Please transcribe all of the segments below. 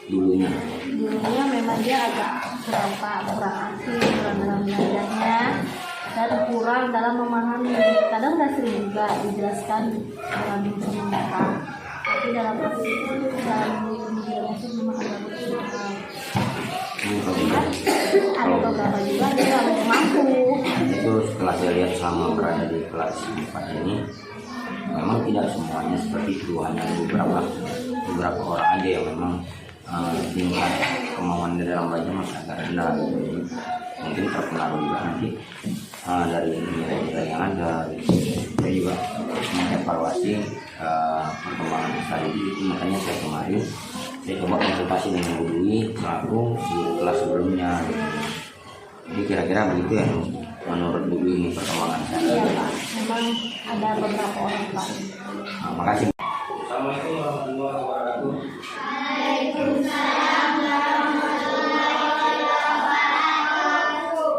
Dulunya memang dia agak kurang aktif dalam belajarnya dan kurang dalam memahami. Kadang udah sering juga dijelaskan dalam mereka, tapi dalam proses itu dalam menjelaskan memang agak kesulitan. Ada beberapa juga dia nggak mampu. Itu setelah saya lihat sama berada di kelas 4 ini, memang tidak semuanya seperti itu, hanya beberapa orang aja yang memang tingkat kemauan di dalam belajar masih agak rendah. Jadi mungkin terpengaruh juga nanti dari nilai-nilai yang ada. Saya juga mengevaluasi perkembangan tadi itu, makanya saya kemarin saya coba konsultasi dengan Bu Dwi selaku guru kelas sebelumnya. Jadi kira-kira begitu ya menurut Bu Dwi ini perkembangan saya. Iya Pak, memang ada beberapa orang Pak. Makasih. Assalamualaikum warahmatullahi wabarakatuh. Waalaikumsalam warahmatullahi wabarakatuh.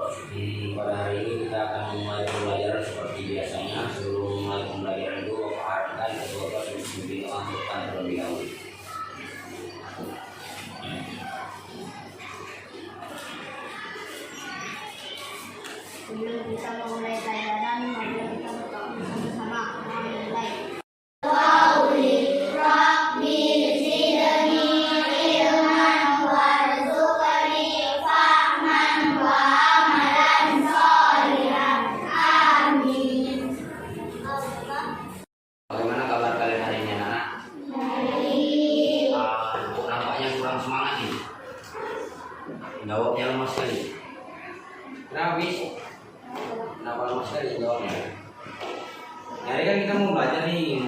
Pada hari ini kita akan memulai pembelajaran seperti biasanya. Sebelum memulai pembelajaran itu, harapkan kedua kelas memimpin untuk terlebih dahulu. Sebelum kita memulai pelajaran, mari kita berdoa bersama-sama. Mulai. Bagaimana kabar kalian hari ini, anak-anak? Nampaknya kurang semangat nih. Jawabnya lemah sekali. Kenapa, Bis? Kenapa lemah sekali jawabnya? Hari kan kita mau belajar nih,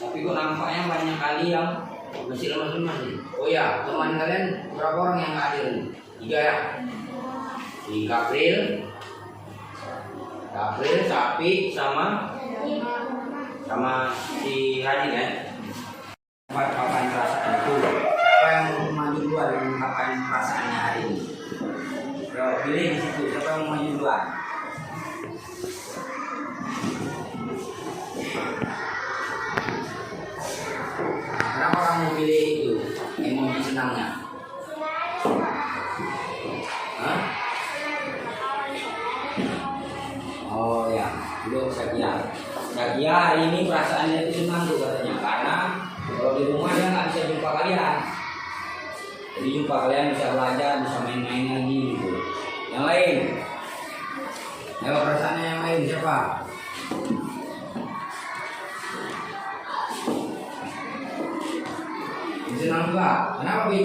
tapi kok nampaknya banyak kali yang masih lemas-lemas nih. Oh ya, teman kalian berapa orang yang nggak hadir nih? 3 ya? Si April, Sapi, sama si Hadi kan? Ungkapkan perasaan itu. Siapa yang mau maju duluan mengungkapkan perasaannya hari ini? Pilih di situ. Siapa yang mau maju duluan? Kenapa kamu pilih itu? Emoji senangnya? Hah? Oh ya, belum Zakia hari ini perasaannya itu senang tuh katanya, karena kalau di rumah dia nggak bisa jumpa kalian. Jadi jumpa kalian bisa belajar, bisa main-main lagi gitu. Yang lain, ayo perasaannya yang lain siapa? Senang juga. Kenapa, Bi?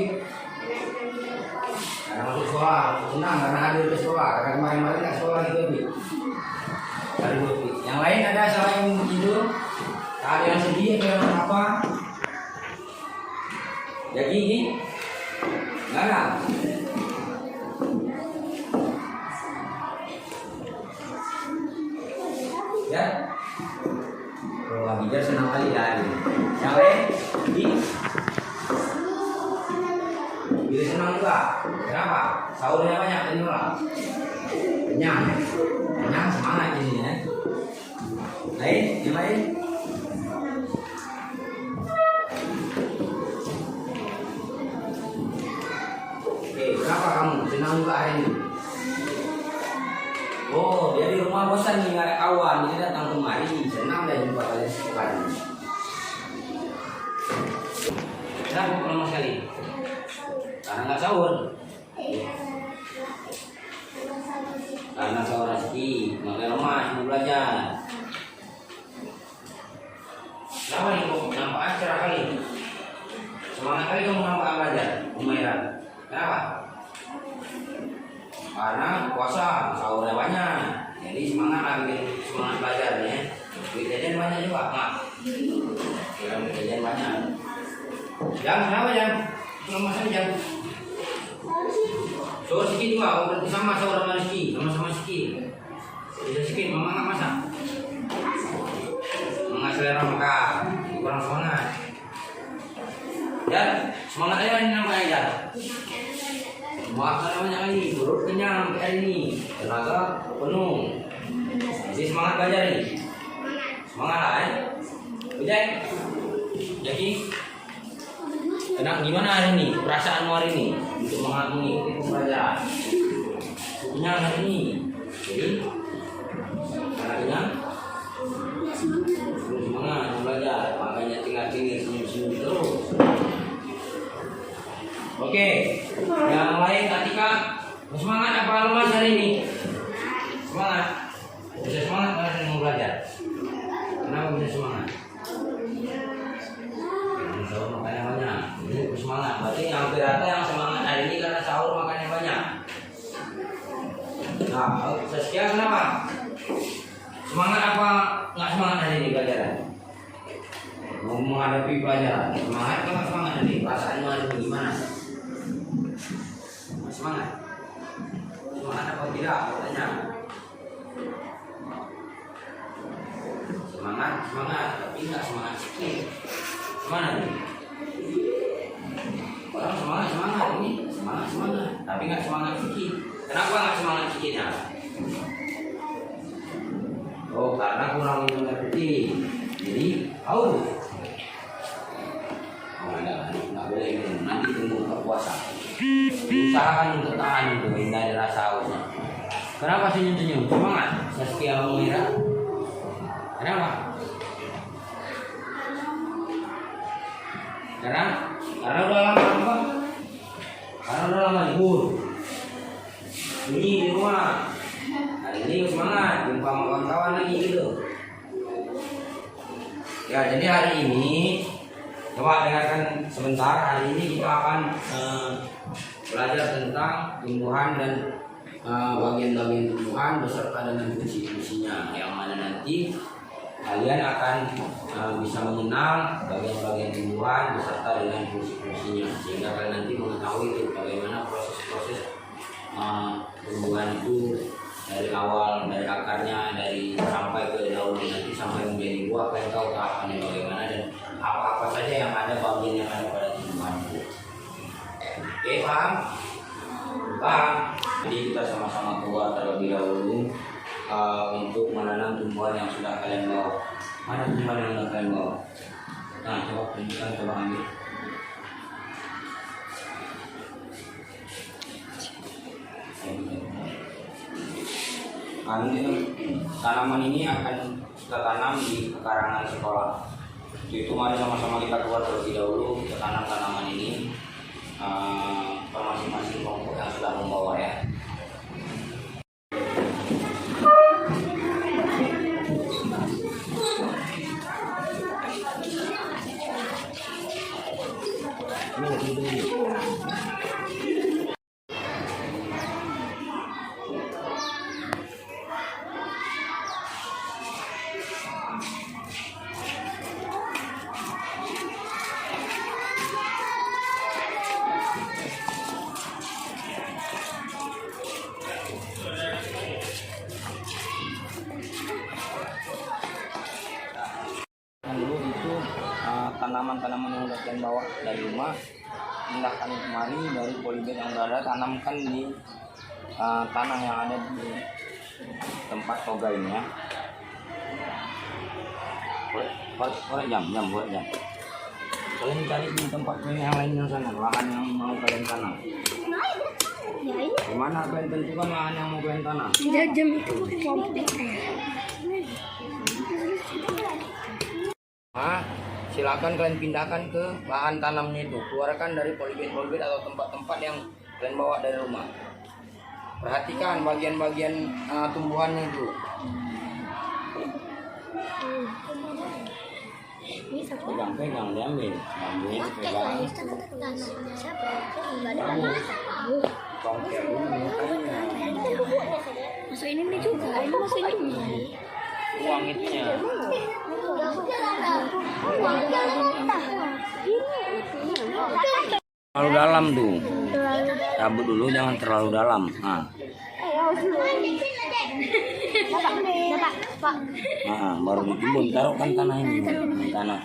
Karena masuk sekolah, senang karena hadir ke sekolah. Karena kemarin-kemarin nggak sekolah gitu, Bi. Yang lain ada selain itu? Ada yang sedih atau yang apa? Ya gigi? Nggak ada. Ya? Kalau lagi dia senang kali ya. Yang lain? Gigi senang juga. Kenapa? Sahurnya banyak tadi malam. Kenyang semangat ini ya. Lain, yang lain? Oke, kenapa kamu senang juga hari ini? Oh, dia di rumah bosan nih, nggak ada kawan, dia datang kemari, senang dia jumpa kalian sekali. Kenapa kok lama sekali? Karena nggak sahur. Karena sahur rezeki, makanya lemas mau belajar. Kenapa nih kok nampak cerah kali? Semangat kali kamu nampak belajar, Umairah. Kenapa? Karena puasa, sahurnya banyak, jadi semangat lah, bikin semangat belajar ya. Duit jajan banyak juga, mak. Duit jajan banyak. Jam, kenapa jam? Lemas aja jam. Sahur sikit juga, oh, berarti sama sahur sama Rizky, sama-sama sikit. Bisa sikit, mama nggak masak. Mama selera makan, kurang semangat. Ya, semangat aja ini namanya ya. Makan banyak kali, perut kenyang sampai hari ini, tenaga penuh. Jadi semangat belajar nih. Semangat lah, Ujai, jadi enak gimana hari ini? Perasaanmu hari ini untuk menghakimi pelajaran? Kenyang hari ini, jadi karena kenyang, semangat belajar. Makanya tinggal-tinggal senyum-senyum terus. Oke, yang lain ketika semangat apa lemas hari ini? Semangat, bisa semangat hari ini mau belajar. Kenapa bisa semangat? Sahur makannya banyak, ini semangat. Berarti hampir rata yang semangat hari ini karena sahur makannya banyak. Nah, Saskia kenapa? Semangat apa nggak semangat hari ini pelajaran? Mau menghadapi pelajaran, semangat apa nggak semangat hari ini? Perasaanmu hari ini gimana? Semangat? Semangat apa tidak? Tanya. Semangat, tapi nggak semangat sedikit. Mana nih? Orang semangat ini semangat, tapi nggak semangat sedikit. Kenapa nggak semangat sedikitnya? Oh, karena kurang minum air putih. Jadi haus. Oh, nggak boleh minum. Nanti tunggu buka puasa. Usahakan untuk tahan itu, hindari rasa hausnya. Kenapa senyum-senyum? Semangat. Saskia mengira. Kenapa? Karena udah lama apa? Karena udah lama libur. Bunyi di rumah. Hari ini semangat, jumpa sama kawan-kawan lagi gitu. Ya, jadi hari ini coba dengarkan sebentar. Hari ini kita akan belajar tentang tumbuhan dan bagian-bagian tumbuhan beserta dengan fungsi-fungsinya, yang mana nanti kalian akan bisa mengenal bagian-bagian tumbuhan beserta dengan fungsi-fungsinya, sehingga kalian nanti mengetahui itu bagaimana proses-proses tumbuhan itu dari awal, dari akarnya, dari sampai ke daun nanti sampai menjadi buah. Kalian tahu tahapannya bagaimana dan apa-apa saja yang ada bagian yang ada pada tumbuhan itu. Oke, paham? Paham? Jadi kita sama-sama keluar terlebih dahulu untuk menanam tumbuhan yang sudah kalian bawa. Mana tumbuhan yang sudah kalian bawa? Nah, coba tunjukkan, coba ambil. Tanaman ini akan kita tanam di pekarangan sekolah. Itu mari sama-sama kita keluar terlebih dahulu, kita tanam tanaman ini per masing-masing kelompok yang sudah membawa ya. Dulu itu tanaman-tanaman yang udah kalian bawa dari rumah, pindahkan kemari dari polybag yang udah ada, tanamkan di tanah yang ada di tempat toga ini ya. Boleh jam. Kalian cari di tempat yang lain yang sana, lahan yang mau kalian tanam. Gimana kalian tentukan lahan yang mau kalian tanam? Jam itu Silakan kalian pindahkan ke lahan tanamnya itu, keluarkan dari polybag atau tempat-tempat yang kalian bawa dari rumah. Perhatikan bagian-bagian tumbuhannya itu. Pegang, diambil, pegang. Masuk ini juga, ini masuk ini. Uang itunya. Kalau dalam tuh. Cabut dulu, jangan terlalu dalam. Nah, baru ditimbun, taruhkan tanah ini, tanah.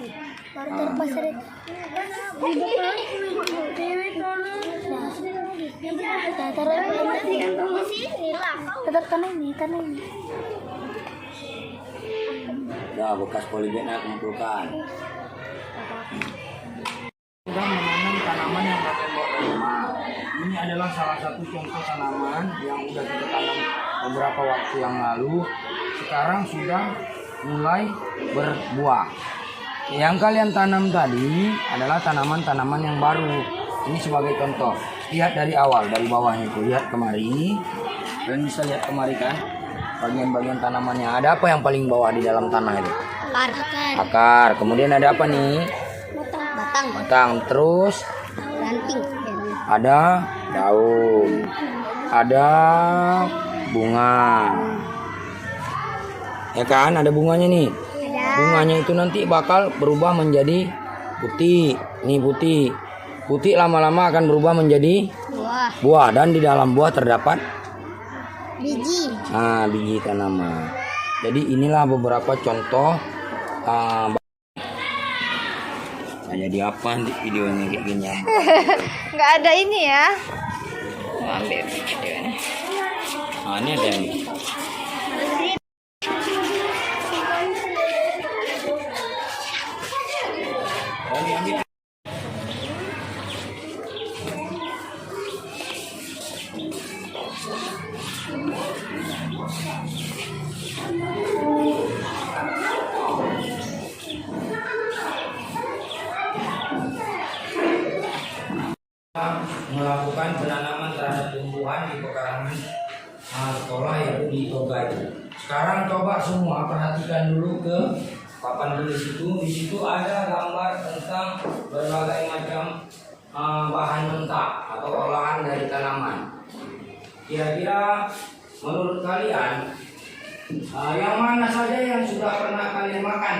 Tetap tanah ini. Udah, bekas polybagnya kumpulkan. Sudah menanam tanaman yang pakai pot rumah. Ini adalah salah satu contoh tanaman yang sudah kita tanam beberapa waktu yang lalu. Sekarang sudah mulai berbuah. Yang kalian tanam tadi adalah tanaman-tanaman yang baru. Ini sebagai contoh. Lihat dari awal, dari bawahnya itu. Lihat kemari. Kalian bisa lihat kemari kan? Bagian-bagian tanamannya. Ada apa yang paling bawah di dalam tanah itu? Akar. Kemudian ada apa nih? Batang. Terus Ranting. ada daun. Ada bunga. Ya kan? Ada bunganya nih. Bunganya itu nanti bakal berubah menjadi putih. Ini putih. Putih lama-lama akan berubah menjadi buah. Dan di dalam buah terdapat Biji. biji tanaman. Jadi inilah beberapa contoh. Jadi apa di videonya kayak gini ya? Nggak ada ini ya. Mau ambil videonya. Ini ada nih. Melakukan penanaman terhadap tumbuhan di pekarangan sekolah yaitu di Togai. Sekarang coba semua perhatikan dulu ke papan tulis itu. Di situ ada gambar tentang berbagai macam bahan mentah atau olahan dari tanaman. Kira-kira menurut kalian yang mana saja yang sudah pernah kalian makan?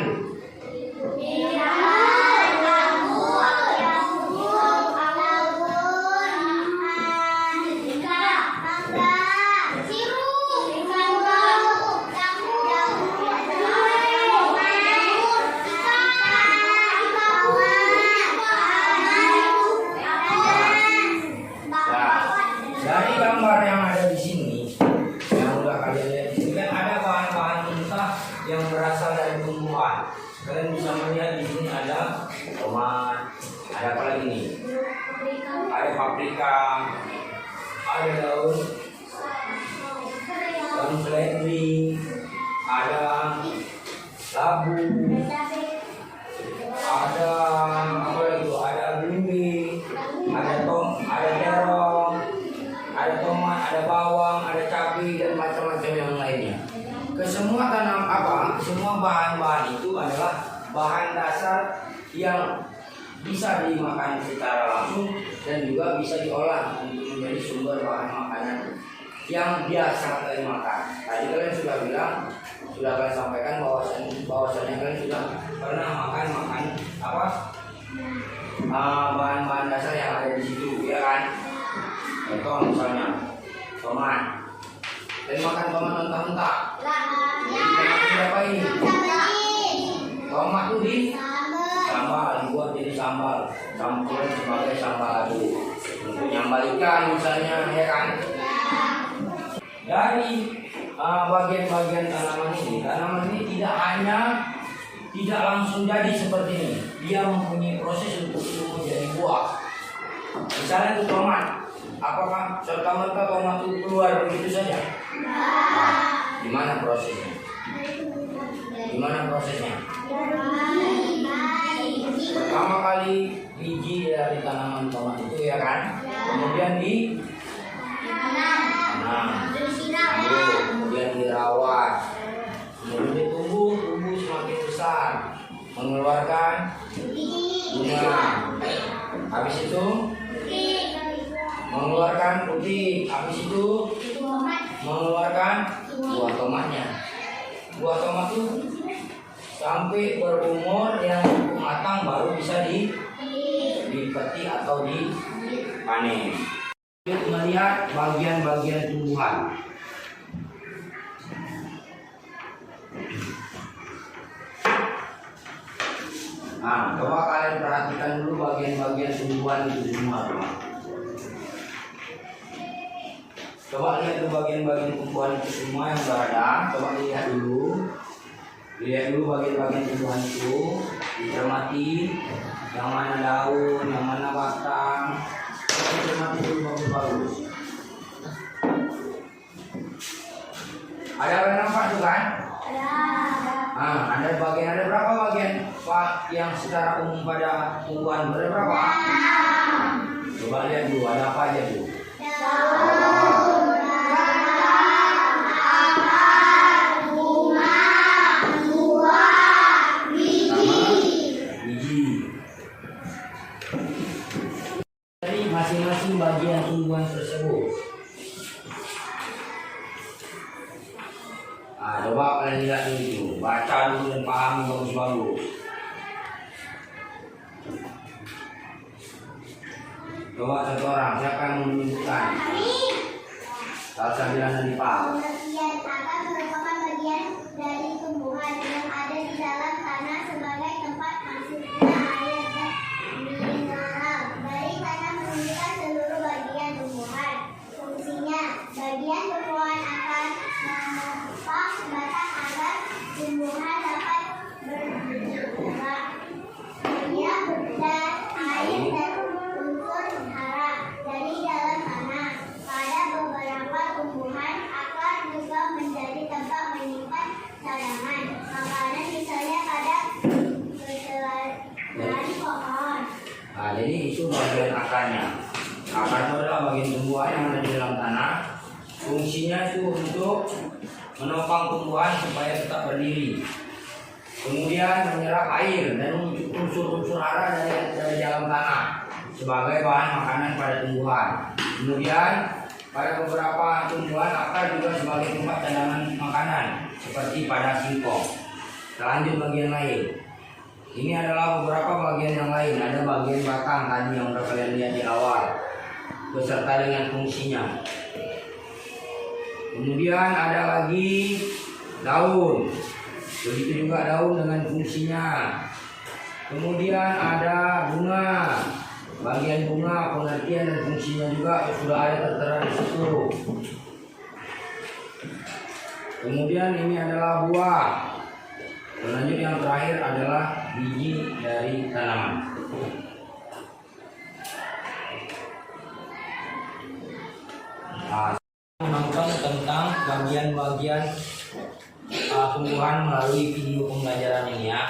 Dari gambar yang ada di sini, yang udah kalian lihat di sini kan ada bahan-bahan mentah yang berasal dari tumbuhan. Kalian bisa melihat di sini ada tomat, ada apa lagi nih? Ada paprika, ada daun seledri, ada labu, ada apa lagi tuh? Ada belimbing, ada terong, ada tomat, ada bawang, ada cabai dan macam-macam yang lainnya. Kesemua semua bahan-bahan itu adalah bahan dasar yang bisa dimakan secara langsung dan juga bisa diolah untuk menjadi sumber bahan makanan yang biasa kalian makan. Tadi kalian sudah kalian sampaikan bahwasannya kalian sudah pernah makan bahan-bahan dasar yang ada di situ, ya kan? Contoh misalnya tomat. Kalian makan tomat mentah-mentah. Tomat itu apa ini? Tomat itu di sambal, dibuat jadi sambal, campuran sebagai sambal aduk untuk nyambal ikan misalnya, ya kan? Dari bagian-bagian tanaman ini tidak langsung jadi seperti ini. Dia mempunyai proses untuk itu menjadi buah. Misalnya itu tomat, apakah serta-merta tomat itu keluar begitu saja? Gimana prosesnya? Pertama kali biji dari tanaman tomat itu, ya kan? Kemudian ditanam, kemudian dirawat, kemudian tumbuh semakin besar, mengeluarkan bunga. Habis itu mengeluarkan putih. Habis itu mengeluarkan buah tomatnya. Buah tomat itu sampai berumur yang cukup matang baru bisa dipetik atau dipanen. Melihat bagian-bagian tumbuhan. Nah, coba kalian perhatikan dulu bagian-bagian tumbuhan itu semua, teman. Coba lihat dulu bagian-bagian tumbuhan itu semua yang berada. Coba lihat dulu. Lihat dulu bagian-bagian tumbuhan itu. Dicermati yang mana daun, yang mana batang. Dicermati dulu bagus-bagus. Ada yang nampak tuh kan? Ada berapa bagian Pak yang secara umum pada tumbuhan berapa? Coba lihat dulu ada apa aja tuh? Biji. Dari masing-masing bagian tumbuhan tersebut. Coba kalian lihat dulu, baca dulu dan pahami bagus-bagus. Coba satu orang, siapa yang menunjukkan? Salah sambilan dari Pak. Bagian akar merupakan bagian dari tumbuhan yang ada di dalam tanah sebagai tempat masuknya air dan mineral. Dari tanah menunjukkan seluruh bagian tumbuhan. Fungsinya, bagian tumbuhan akan menopang batang agar tumbuhan dapat berkembang. Ia dan air dan unsur hara dari dalam tanah. Pada beberapa tumbuhan, akar juga menjadi tempat menyimpan cadangan makanan, misalnya pada berselaran pohon. Jadi itu bagian akarnya. Akar itu adalah bagian tumbuhan yang ada di dalam tanah. Fungsinya itu untuk menopang tumbuhan supaya tetap berdiri. Kemudian menyerap air dan unsur-unsur hara dari dalam tanah sebagai bahan makanan pada tumbuhan. Kemudian pada beberapa tumbuhan akar juga sebagai tempat cadangan makanan seperti pada singkong. Lanjut bagian lain. Ini adalah beberapa bagian yang lain. Ada bagian batang tadi yang udah kalian lihat di awal beserta dengan fungsinya. Kemudian ada lagi daun. Begitu juga daun dengan fungsinya. Kemudian ada bunga. Bagian bunga, pengertian dan fungsinya juga sudah ada tertera di situ. Kemudian ini adalah buah. Lanjut yang terakhir adalah biji dari tanaman. Menonton tentang bagian-bagian tumbuhan melalui video pembelajaran ini ya.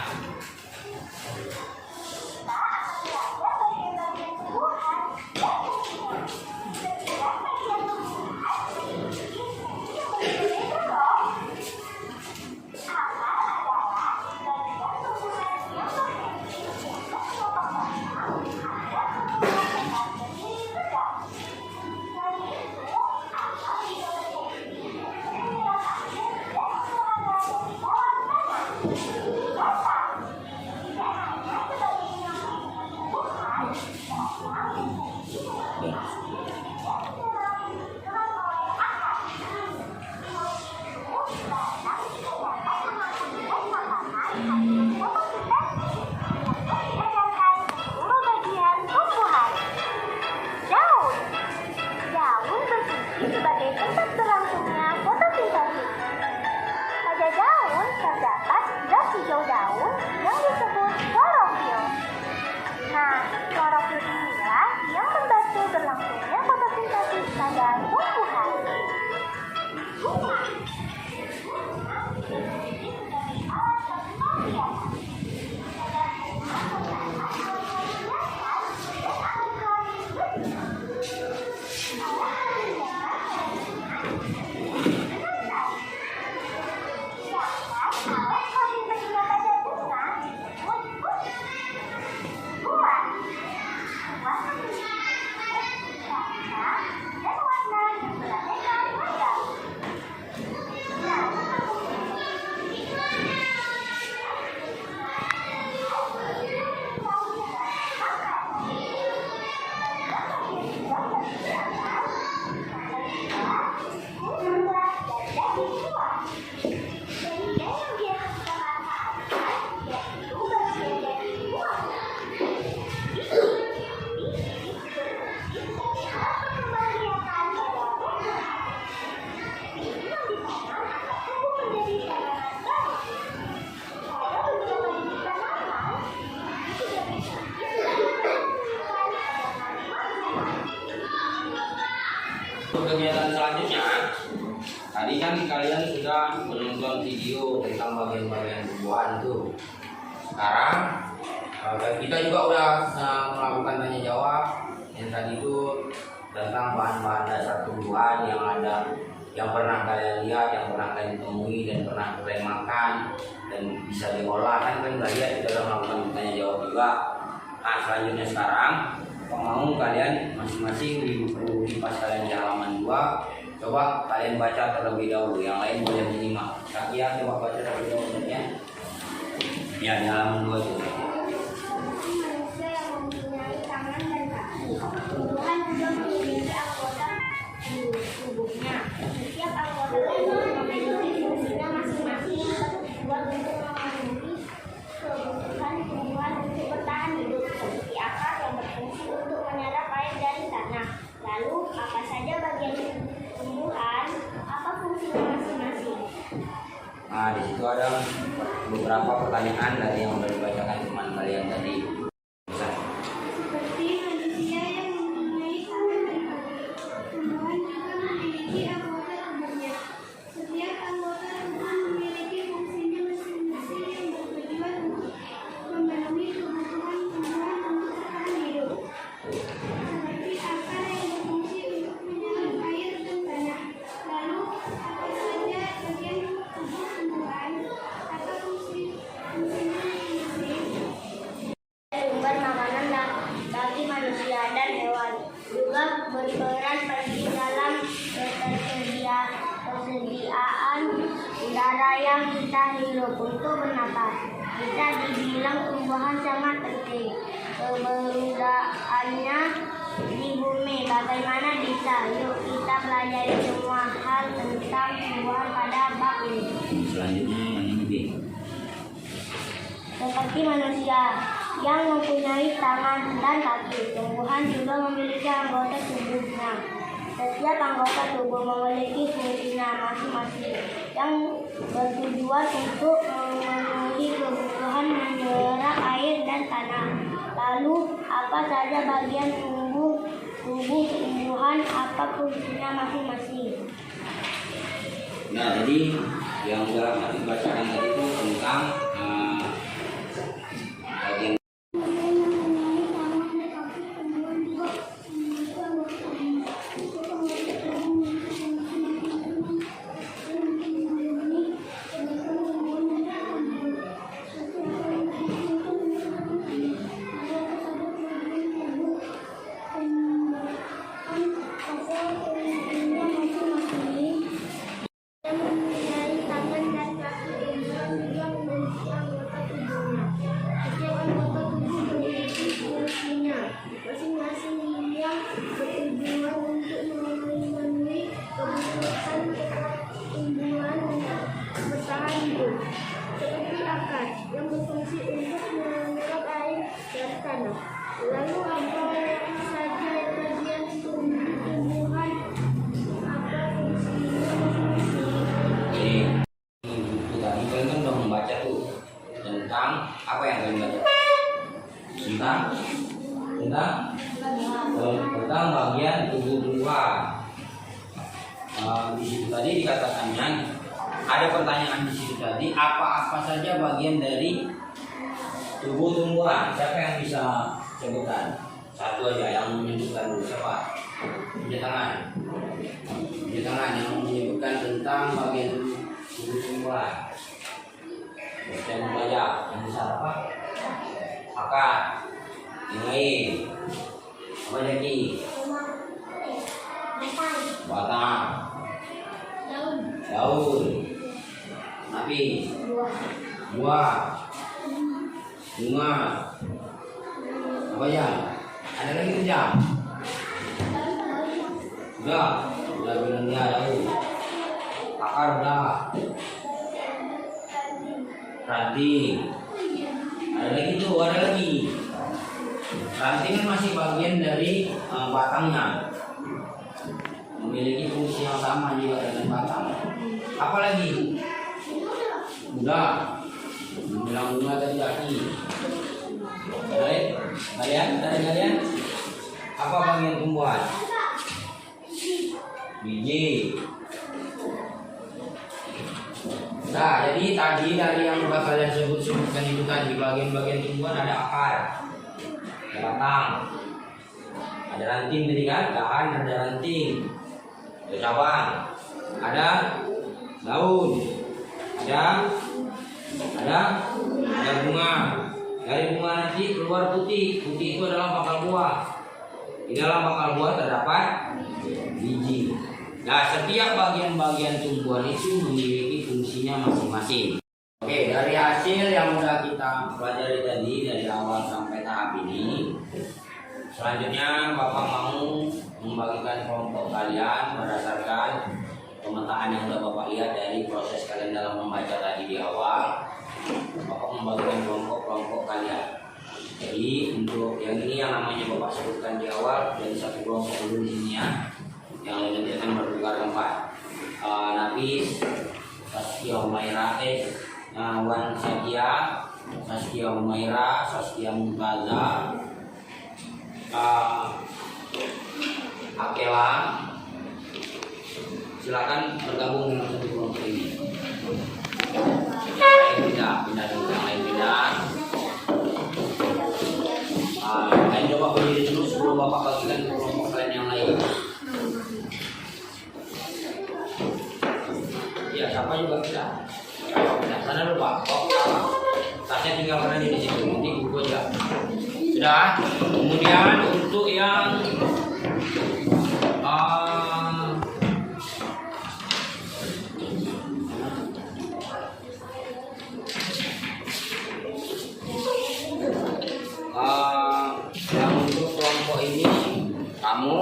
tadi kan kalian sudah menonton video tentang bagian-bagian tumbuhan itu. Sekarang kita juga udah melakukan tanya jawab yang tadi itu tentang bahan-bahan dasar tumbuhan yang ada, yang pernah kalian lihat, yang pernah kalian temui dan pernah kalian makan dan bisa diolah. Kan kalian udah lihat, kita udah melakukan tanya jawab juga. Nah selanjutnya sekarang mau kalian masing-masing di buku kipas kalian di halaman 2, coba kalian baca terlebih dahulu, yang lain boleh menyimak. Kalian coba baca terlebih dahulu ya. Ya di halaman 2 itu. Manusia yang mempunyai tangan dan kaki. Tumbuhan juga memiliki anggota tubuhnya. Setiap anggota tubuh memiliki fungsinya masing-masing buat untuk memenuhi kebutuhan tumbuhan untuk bertahan hidup, seperti akar yang berfungsi untuk menyerap air dari tanah. Lalu apa saja bagian tumbuhan? Apa fungsinya masing-masing? Nah di situ ada beberapa pertanyaan dari yang sudah dibacakan teman kalian tadi. Seperti manusia yang mempunyai tangan dan kaki, tumbuhan juga memiliki anggota tubuhnya. Setiap anggota tubuh memiliki fungsinya masing-masing yang bertujuan untuk memenuhi kebutuhan tumbuhan untuk bertahan hidup. Seperti akar yang berfungsi untuk menyerap air dan tanah. Lalu, apa saja bagian tubuh tumbuhan? Apa fungsinya masing-masing? Sumber makanan bagi manusia dan hewan, juga berperan penting dalam ketersediaan udara yang kita hirup untuk bernapas. Kita dibilang tumbuhan sangat penting. Keberadaannya di bumi bagaimana bisa? Yuk kita pelajari semua hal tentang tumbuhan pada bab ini. Selanjutnya yang ini. Seperti manusia yang mempunyai tangan dan kaki, tumbuhan juga memiliki anggota tubuhnya. Setiap anggota tubuh memiliki fungsinya masing-masing yang bertujuan untuk memenuhi kebutuhan menyerap air dan tanah. Lalu, apa saja bagian tubuh tumbuhan, apa fungsinya masing-masing? Nah jadi yang sudah dibacakan tadi itu tentang bagian. Seperti akar yang berfungsi untuk menyerap air dari tanah. Lalu apa saja bagian tumbuhan? Apa fungsinya masing-masing? Jadi buku tadi kalian kan udah membaca tuh tentang apa yang kalian baca? Tentang bagian tubuh tumbuhan. Di situ tadi dikatakannya ada pertanyaan di situ tadi, apa-apa saja bagian dari tubuh tumbuhan? Siapa yang bisa sebutkan? Satu aja yang menyebutkan dulu, siapa? Tunjuk tangan. Tunjuk tangan yang menyebutkan tentang bagian tubuh tumbuhan. Saya mau aja, yang bisa apa? Akar. Yang lain. Apa lagi? Batang. Daun. Napi. Buah. Bunga. Apa ya? Ada lagi kerja? Udah bilang dia daun. Akar udah. Ranting. Ada lagi tuh, ada lagi. Ranting kan masih bagian dari batangnya. Memiliki fungsi yang sama juga dengan batang. Apa lagi? Udah. Bilang bunga tadi lagi. Baik, kalian? Apa bagian tumbuhan? Biji. Nah, jadi tadi dari yang udah kalian sebutkan itu tadi bagian-bagian tumbuhan ada akar, ada batang, ada ranting tadi kan, dahan ada ranting, ada cabang, ada daun, ada bunga. Dari bunga nanti keluar putih, putih itu adalah bakal buah. Di dalam bakal buah terdapat biji. Nah, setiap bagian-bagian tumbuhan itu memiliki fungsinya masing-masing. Oke, dari hasil yang sudah kita pelajari tadi dari awal sampai tahap ini, selanjutnya Bapak mau membagikan kelompok kalian berdasarkan pemetaan yang sudah Bapak lihat dari proses kalian dalam membaca tadi di awal. Bapak membagikan kelompok-kelompok kalian. Jadi untuk yang ini yang namanya Bapak sebutkan di awal, dari satu kelompok dulu di sini ya. Yang lain nanti akan bertukar tempat. Nafis, Saskia Humaira, Wan Syakia, Saskia Humaira, Saskia Mumtaza, Akela, silakan bergabung dengan satu kelompok ini. Pindah dulu, yang lain pindah. Kalian coba berdiri dulu sebelum Bapak bagikan ke kelompok kalian yang lain. Ya, siapa juga bisa. Sana dulu Pak. Tasnya tinggalkan aja di situ, nanti buku aja. Sudah. Kemudian untuk yang untuk kelompok ini kamu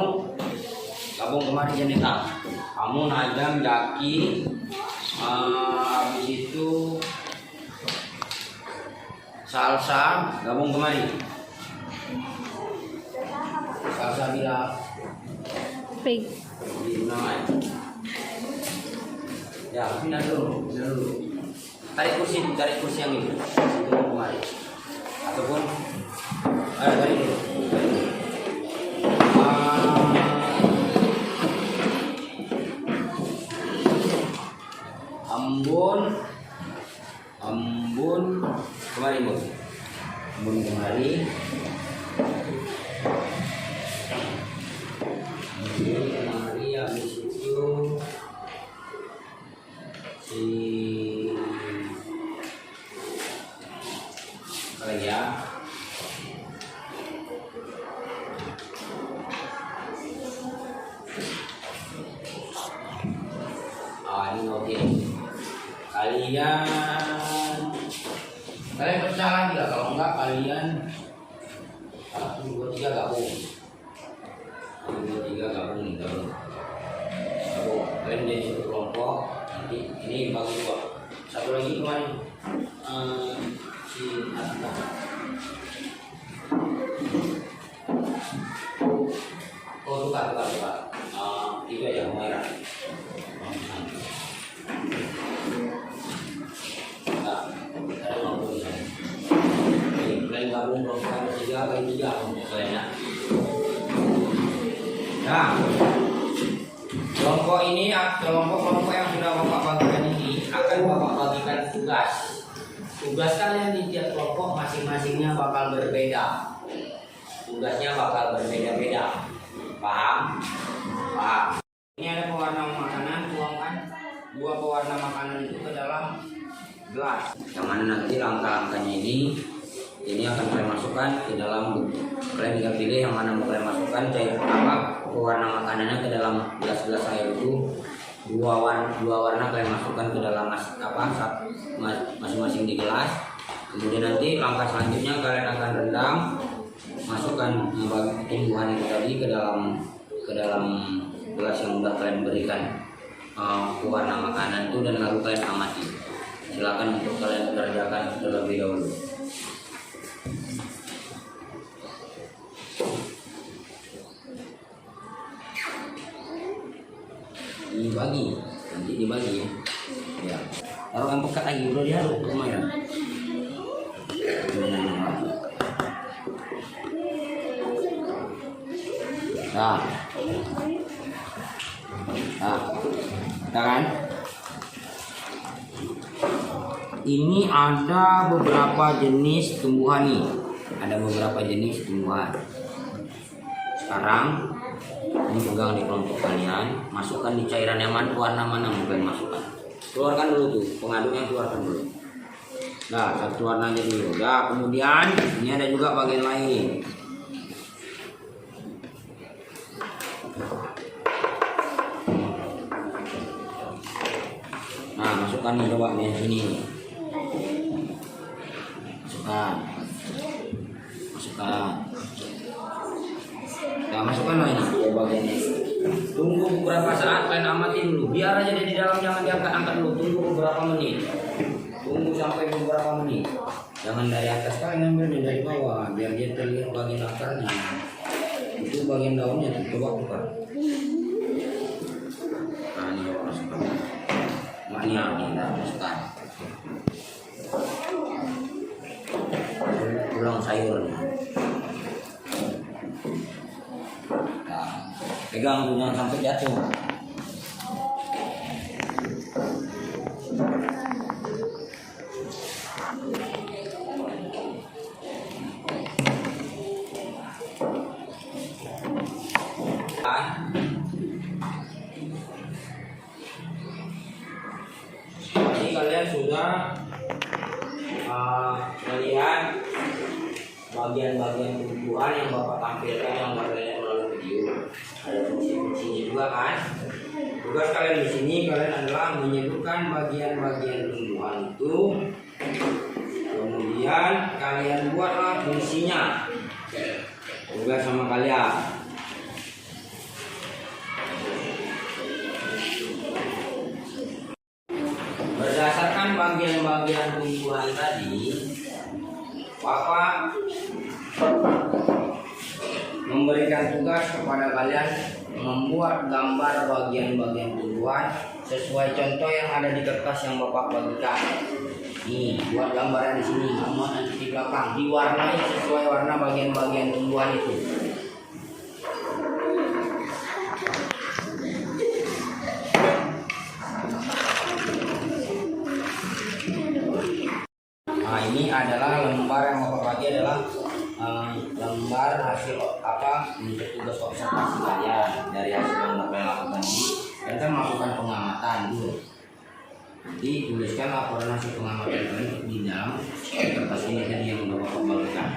gabung kemarin Janeta. Kamu Najam, Jaki, habis itu Salsa gabung kemari. Salsa bilang Pig. Ya, pindah dulu. Tarik kursi yang itu kemari. Ataupun tarik dulu. Ambon kemari Bos. Ambon kemari. Habis itu si apa lagi ya? Ini oke. Kalian pecah lagi lah, kalau enggak kalian 1, 2, 3 gabung. 1, 2, 3 gabung. Kalian jadi satu kelompok. Nanti ini bagi dua. Satu lagi kemarin si Nata. Tukar. Itu aja merah. Kalian gabung kelompok 3 kali 3 kalian. Nah, kelompok ini, kelompok yang sudah Bapak bagikan ini akan Bapak bagikan tugas. Tugas kalian di tiap kelompok masing-masingnya bakal berbeda. Tugasnya bakal berbeda-beda. Paham? Ini ada pewarna makanan, tuangkan 2 pewarna makanan itu ke dalam gelas. Yang mana nanti langkah-langkahnya ini akan kalian masukkan ke dalam. Kalian tinggal pilih yang mana mau kalian masukkan cair pewarna makanannya ke dalam gelas-gelas air itu. 2 warna kalian masukkan ke dalam masing-masing di gelas. Kemudian nanti langkah selanjutnya kalian akan rendam, masukkan tumbuhan itu tadi ke dalam gelas yang sudah kalian berikan pewarna makanan itu, dan lalu kalian amati. Silakan untuk kalian kerjakan terlebih dahulu. Dibagi ya. Taruh yang pekat lagi, udah diaduk lumayan. Nah, kan? ini ada beberapa jenis tumbuhan nih. Ada beberapa jenis tumbuhan. Sekarang ini pegang di kelompok kalian, masukkan di cairan yang warna mana mungkin masukkan. Keluarkan dulu tuh, pengaduknya keluarkan dulu. Nah, satu warna aja dulu. Nah, kemudian ini ada juga bagian lain. Nah, masukkan nih, coba nih sini. Masukkan. Nah, masukkan lah ini ke bagian ini. Tunggu beberapa saat, kalian amati dulu. Biar aja dia di dalam, jangan diangkat-angkat dulu. Tunggu beberapa menit. Tunggu sampai beberapa menit. Jangan dari atas, kalian ambil dari bawah, biar dia terlihat bagian akarnya. Itu bagian daunnya tuh, coba buka. Nah, ini coba masukkan. Maknya kita masukkan. Tulang sayur. Nah, pegang tuh jangan sampai jatuh. Ini kalian sudah melihat bagian-bagian tumbuhan yang Bapak tampilkan yang Bapak lihat melalui video. Ada fungsi-fungsinya juga kan. Tugas kalian di sini kalian adalah menyebutkan bagian-bagian tumbuhan itu. Kemudian kalian buatlah fungsinya. Tugas sama kalian. Berdasarkan bagian-bagian tumbuhan tadi, Bapak memberikan tugas kepada kalian membuat gambar bagian-bagian tumbuhan sesuai contoh yang ada di kertas yang Bapak bagikan. Nih, buat gambaran di sini, gambar nanti di belakang, diwarnai sesuai warna bagian-bagian tumbuhan itu. Nah, ini adalah lembar yang Bapak bagi adalah lembar hasil apa untuk tugas observasi kalian dari hasil yang Bapak lakukan ini. Kita melakukan pengamatan dulu. Nanti tuliskan laporan hasil pengamatan kalian di dalam kertas ini tadi yang Bapak bagikan.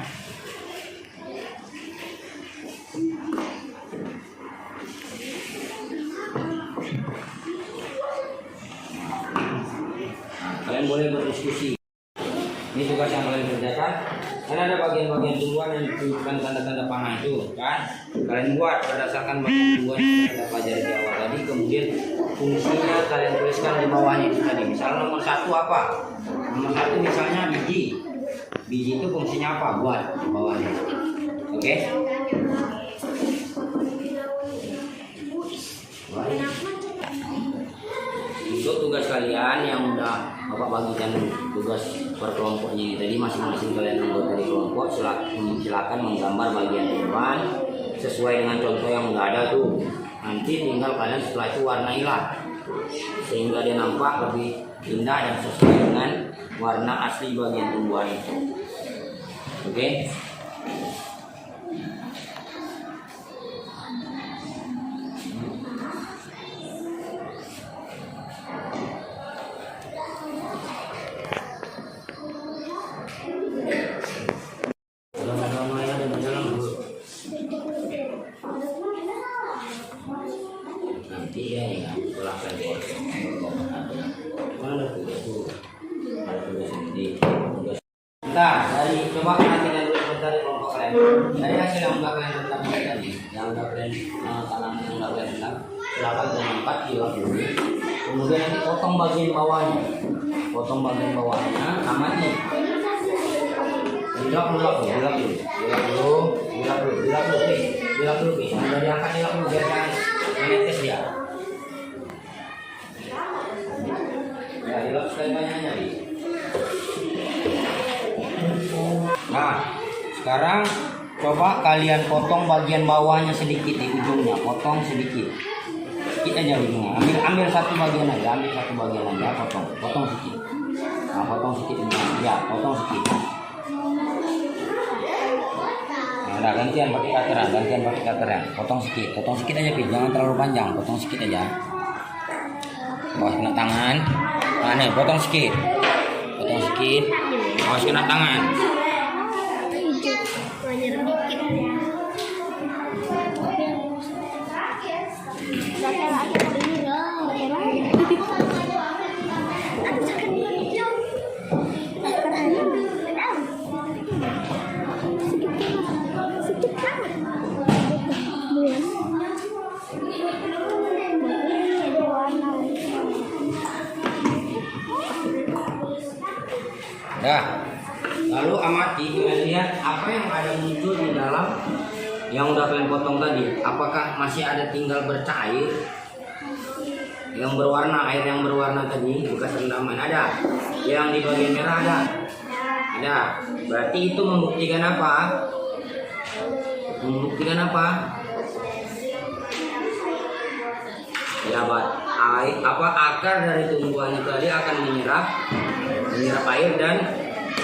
Nah, kalian boleh berdiskusi. Ini tugas yang kalian kerjakan. Kan ada bagian-bagian tumbuhan yang ditunjukkan tanda-tanda panah itu, kan? Kalian buat berdasarkan bagian tumbuhan yang kita pelajari di awal tadi. Kemudian fungsinya kalian tuliskan di bawahnya itu tadi. Misalnya nomor 1 apa? Nomor 1 misalnya biji. Biji itu fungsinya apa? Buat di bawahnya. Oke? Untuk tugas kalian yang udah Bapak bagikan tugas per kelompoknya ini tadi, masing-masing kalian anggota di kelompok silakan menggambar bagian tumbuhan sesuai dengan contoh yang udah ada tuh. Nanti tinggal kalian setelah itu warnailah sehingga dia nampak lebih indah dan sesuai dengan warna asli bagian tumbuhan itu. Oke? Nanti ya silahkan mana tugas ada tugas ini Nah, dari coba perhatikan dulu sebentar di kelompok kalian. Dari hasil yang udah kalian tentang tadi, yang udah kalian tanam, yang udah kalian tentang, silakan kalian angkat, hilap dulu. Kemudian nanti potong bagian bawahnya, potong bagian bawahnya, amati. Hilap dulu, hilap dulu, hilap dulu, hilap dulu, hilap dulu, hilap dulu. Sudah diangkat, hilap dulu biar jangan menetes dia. Ya, hilap sekali banyaknya. Nah, sekarang coba kalian potong bagian bawahnya sedikit di ujungnya, potong sedikit, sedikit aja ujungnya. Ambil satu bagian aja, potong sedikit. Nah, potong sedikit ya, potong sedikit. Nah, gantian pakai cutter ya. Potong sedikit aja, Pit. Jangan terlalu panjang, potong sedikit aja. Awas kena tangan. Nah, nih, potong sedikit. Awas kena tangan. Dah. Lalu amati, kalian lihat apa yang ada muncul di dalam yang udah kalian potong tadi. Apakah masih ada tinggal bercair? Yang berwarna, air yang berwarna tadi bekas rendaman ada. Yang di bagian merah ada. Ada. Berarti itu membuktikan apa? Ya, air akar dari tumbuhan itu tadi akan menyerap air dan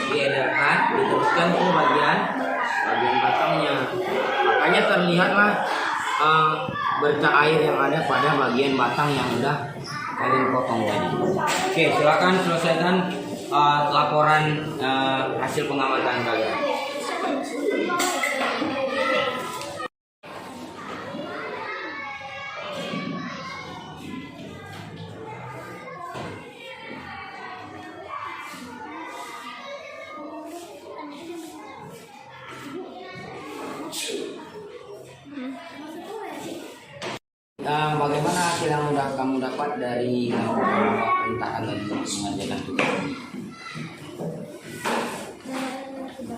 diedarkan, diteruskan ke bagian batangnya. Makanya terlihatlah bercair yang ada pada bagian batang yang udah kalian potong tadi. Oke, silakan selesaikan laporan hasil pengamatan kalian. Bagaimana hasil yang udah kamu dapat dari perintah tadi mengerjakan tugas?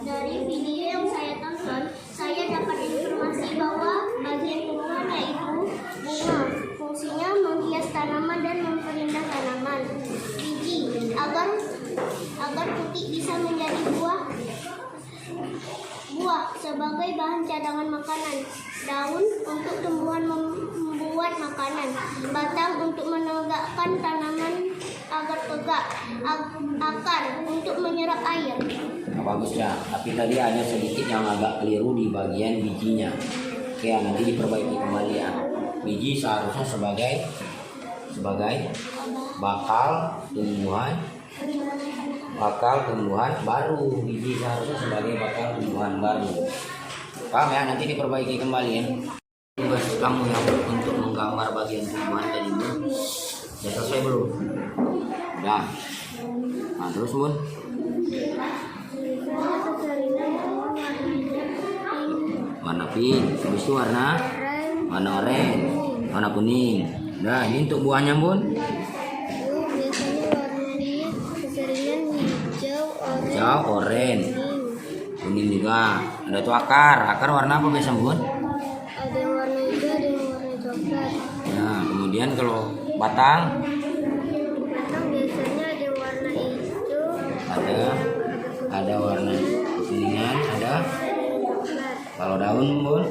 Dari video yang saya tonton, saya dapat informasi bahwa bagian tumbuhan yaitu bunga. Fungsinya menghias tanaman dan memperindah tanaman. Biji agar putik bisa menjadi buah sebagai bahan cadangan makanan. Daun untuk tumbuhan membuat makanan. Batang untuk menegakkan tanaman agar tegak. Akar untuk menyerap air. Nah, bagus ya, tapi tadi ada sedikit yang agak keliru di bagian bijinya. Oke, nanti diperbaiki kembali ya. Biji seharusnya sebagai bakal tumbuhan baru. Biji seharusnya sebagai bakal tumbuhan baru. Paham ya? Nanti diperbaiki kembali ya. Tugas kamu yang untuk menggambar bagian tumbuhan tadi sudah selesai belum? Nah, terus Bun. Warna pink, habis itu warna oranye, warna kuning. Nah, ini untuk buahnya Bun. Biasanya warnanya keseringan Hijau, oranye, kuning juga. Ada tuh akar warna apa biasa Bun? Ada yang warna hijau, ada yang warna coklat. Nah, kemudian kalau batang Biasanya ada yang warna hijau, ada warna kuningan, ada. Kalau daun Bun,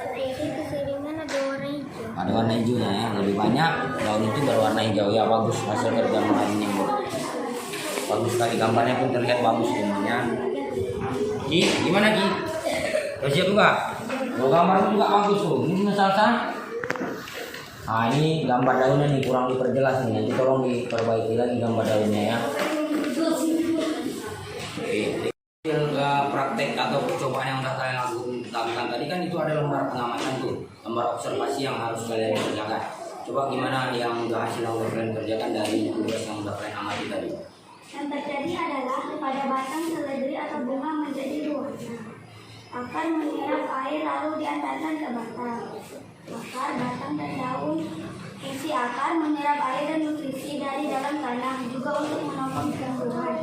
keseringan ada warna hijau. ada warna hijaunya ya. Lebih banyak daun itu berwarna hijau ya. Bagus hasil kerja hari ini Bun. Bagus sekali, gambarnya pun terlihat bagus semuanya. Ki, gimana Ki? Udah siap enggak? Gambar juga bagus tuh. Ini misalkan ini gambar daunnya nih kurang diperjelas nih. Nanti tolong diperbaiki lagi gambar daunnya ya. Oke. Praktek atau percobaan yang udah kalian lakukan tadi kan itu ada lembar pengamatan tuh, lembar observasi yang harus kalian kerjakan. Coba gimana yang udah hasil yang udah kalian kerjakan dari tugas yang udah kalian amati tadi? Yang terjadi adalah pada batang seledri atau bunga menjadi berwarna. Akar menyerap air lalu diantarkan ke batang. Akar, batang, dan daun. Fungsi akar menyerap air dan nutrisi dari dalam tanah juga untuk menopang tumbuhan.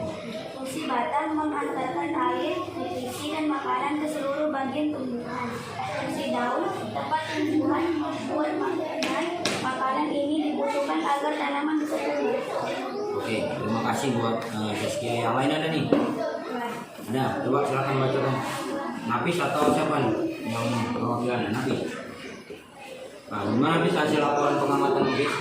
Fungsi batang mengantarkan air, nutrisi, dan makanan ke seluruh bagian tumbuhan. Fungsi daun tempat tumbuhan membuat makanan ini dibutuhkan agar tanaman bisa tumbuh. Oke, terima kasih buat Saskia. Yang lain ada nih? Ada, coba silakan baca dong. Nafis atau siapa nih yang perwakilan? Nafis. Nah, gimana Nafis hasil laporan pengamatan Nafis?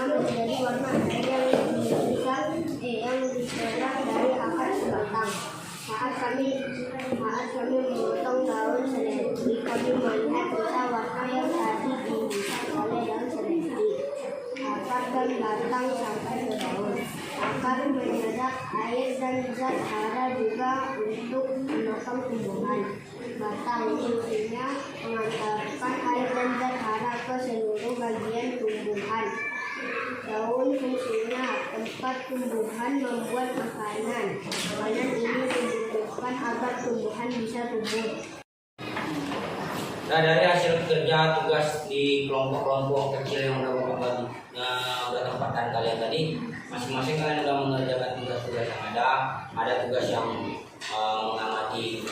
menjadi warna air yang diserap dari akar sebatang. Saat kami memotong daun seledri, kami melihat sisa warna yang tadi dibuat oleh daun seledri, akar dan batang sampai ke daun. Akar menyerap air dan zat hara juga untuk menopang tumbuhan. Batang fungsinya mengantarkan air dan zat hara ke seluruh bagian tumbuhan. Daun fungsinya tempat tumbuhan membuat makanan. Makanan ini dibutuhkan agar tumbuhan bisa tumbuh. Nah, dari hasil kerja tugas di kelompok-kelompok kecil yang udah tempatkan kalian tadi, masing-masing kalian udah mengerjakan tugas-tugas yang ada. Ada tugas yang mengamati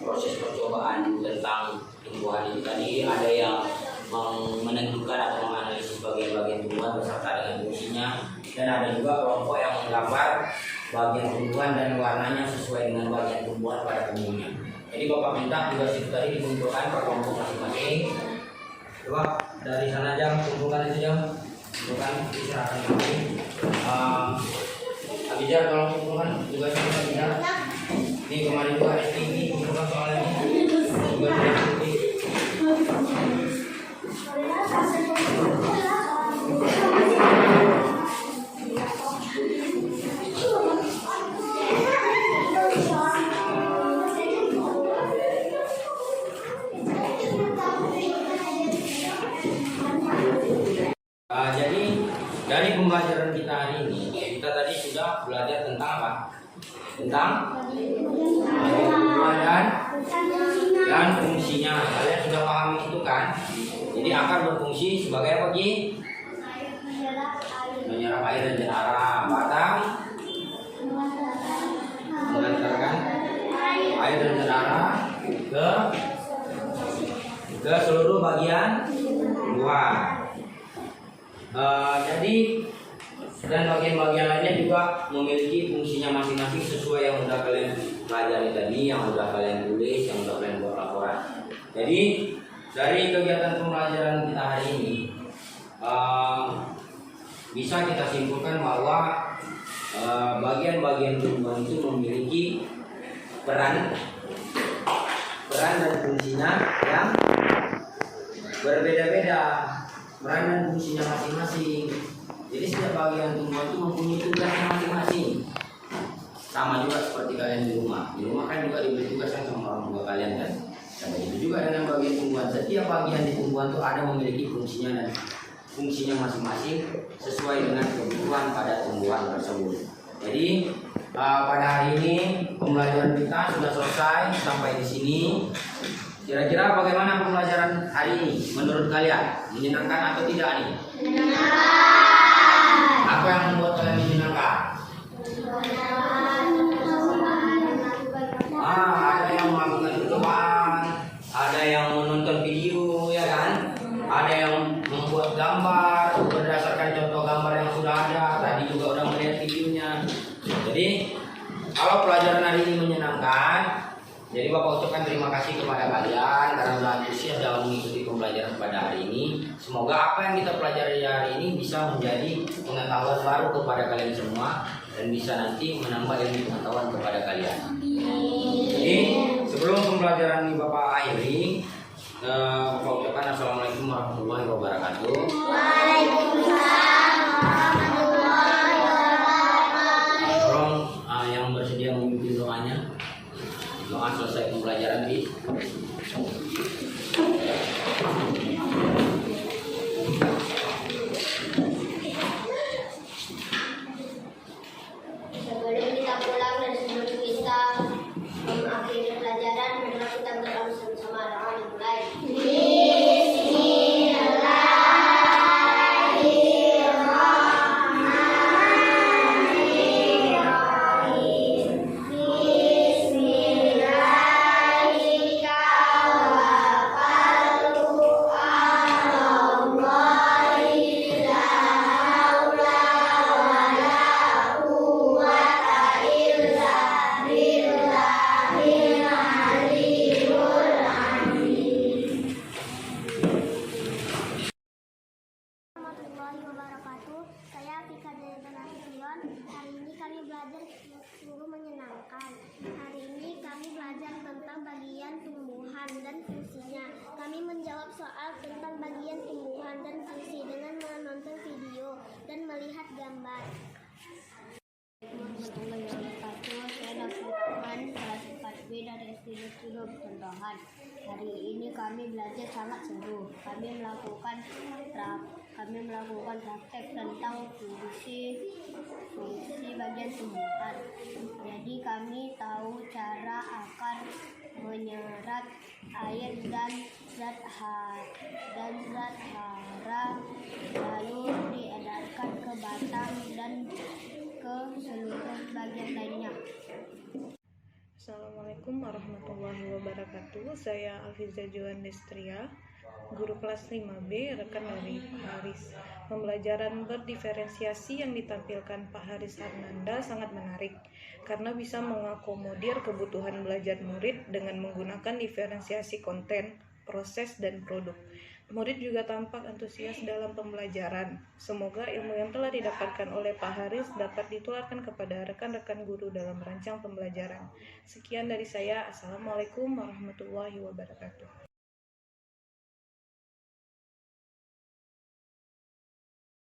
proses percobaan tentang tumbuhan ini tadi, ada yang menentukan atau menganalisis bagian-bagian tumbuhan beserta dengan fungsinya, dan ada juga kelompok yang menggambar bagian tumbuhan dan warnanya sesuai dengan bagian tumbuhan pada umumnya. Jadi Bapak minta tugas itu tadi dikumpulkan per kelompok masing-masing. Coba dari sana aja kumpulkan itu jam, kumpulkan diserahkan kami. Abijah tolong kumpulkan tugasnya Abijah. Ini kemarin juga ini kumpulkan soalnya ini. Tugas ini. Jadi dari pembelajaran kita hari ini, kita tadi sudah belajar tentang apa? Tentang tumbuhan dan fungsinya. Kalian sudah paham itu kan? Jadi akar berfungsi sebagai apa, Ji? Menyerap air dan zat hara. Batang mengantarkan air dan zat hara ke seluruh bagian tumbuhan. Jadi dan bagian-bagian lainnya juga memiliki fungsinya masing-masing sesuai yang sudah kalian pelajari tadi, yang sudah kalian tulis, yang sudah kalian buat laporan. Jadi dari kegiatan pembelajaran kita hari ini bisa kita simpulkan bahwa bagian-bagian tumbuhan itu memiliki peran dan fungsinya yang berbeda-beda. Peran dan fungsinya masing-masing. Jadi setiap bagian tumbuhan itu mempunyai tugasnya masing-masing. Sama juga seperti kalian di rumah. Di rumah kan juga diberi tugas kan sama orang tua kalian kan. Dan begitu juga dengan bagian tumbuhan. Setiap bagian di tumbuhan itu ada memiliki fungsinya dan fungsinya masing-masing sesuai dengan kebutuhan pada tumbuhan tersebut. Jadi pada hari ini pembelajaran kita sudah selesai sampai di sini. Kira-kira bagaimana pembelajaran hari ini menurut kalian? Menyenangkan atau tidak nih? Menyenangkan. Apa yang membuat kalian menyenangkan? Ada yang melakukan percobaan, ada yang menonton video, ya kan? Ada yang membuat gambar berdasarkan contoh gambar yang sudah ada. Tadi juga udah melihat videonya. Jadi kalau pelajaran hari ini menyenangkan, jadi Bapak ucapkan terima kasih kepada kalian karena sudah antusias dalam mengikuti pembelajaran pada hari ini. Semoga apa yang kita pelajari hari ini bisa menjadi pengetahuan baru kepada kalian semua dan bisa nanti menambah ilmu pengetahuan kepada kalian. Jadi sebelum pembelajaran ini Bapak akhiri, Bapak ucapkan assalamualaikum warahmatullahi wabarakatuh. Waalaikumsalam warahmatullahi wabarakatuh. Tolong yang bersedia memimpin doanya. Doa selesai pembelajaran di sebelum kita pulang dan sebelum kita mengakhiri pelajaran, mari kita berdoa bersama-sama. Doa dimulai. Bismillahirrahmanirrahim. soal tentang bagian tumbuhan dan fungsi dengan menonton video dan melihat gambar. Warahmatullahi wabarakatuh. Saya Nafsi Rahman, kelas 4B dari SD Negeri Tendohan. Hari ini kami belajar sangat seru. Kami melakukan praktek tentang fungsi bagian tumbuhan. Jadi kami tahu cara akan menyerap air dan zat hara, lalu diedarkan ke batang dan ke seluruh bagian lainnya. Assalamualaikum warahmatullahi wabarakatuh. Saya Alfiza Joan Destria, guru kelas 5B, rekan dari Pak Haris. Pembelajaran berdiferensiasi yang ditampilkan Pak Haris Arnanda sangat menarik karena bisa mengakomodir kebutuhan belajar murid dengan menggunakan diferensiasi konten, proses, dan produk. Murid juga tampak antusias dalam pembelajaran. Semoga ilmu yang telah didapatkan oleh Pak Haris dapat ditularkan kepada rekan-rekan guru dalam merancang pembelajaran. Sekian dari saya. Assalamualaikum warahmatullahi wabarakatuh.